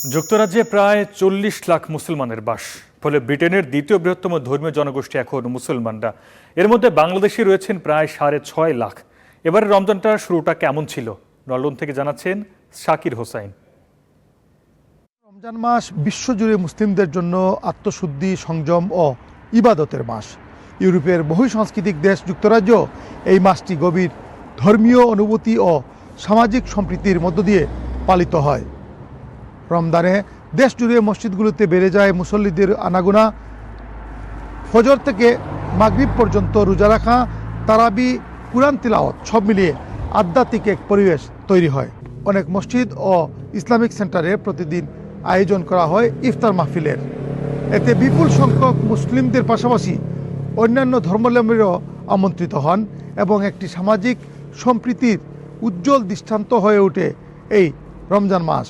যুক্তরাজ্যে প্রায় ৪০ লাখ মুসলমানের বাস, ফলে ব্রিটেনের দ্বিতীয় বৃহত্তম ধর্মীয় জনগোষ্ঠী এখন মুসলমানরা। এর মধ্যে বাংলাদেশি রয়েছেন প্রায় ৬.৫ লাখ। এবারে রমজানটা শুরুটা কেমন ছিল, লন্ডন থেকে জানাচ্ছেন শাকির হোসাইন। রমজান মাস বিশ্বজুড়ে মুসলিমদের জন্য আত্মশুদ্ধি, সংযম ও ইবাদতের মাস। ইউরোপের বহু সাংস্কৃতিক দেশ যুক্তরাজ্য এই মাসটি গভীর ধর্মীয় অনুভূতি ও সামাজিক সম্প্রীতির মধ্য দিয়ে পালিত হয়। রমজানে দেশ জুড়ে মসজিদগুলোতে বেড়ে যায় মুসল্লিদের আনাগোনা। ফজর থেকে মাগরিব পর্যন্ত রোজা রাখা, তারাবি, কুরআন তিলাওয়াত সব মিলিয়ে আধ্যাত্মিক এক পরিবেশ তৈরি হয়। অনেক মসজিদ ও ইসলামিক সেন্টারে প্রতিদিন আয়োজন করা হয় ইফতার মাহফিলের। এতে বিপুল সংখ্যক মুসলিমদের পাশাপাশি অন্যান্য ধর্মাবলম্বীরাও আমন্ত্রিত হন এবং একটি সামাজিক সম্প্রীতির উজ্জ্বল দৃষ্টান্ত হয়ে ওঠে এই রমজান মাস।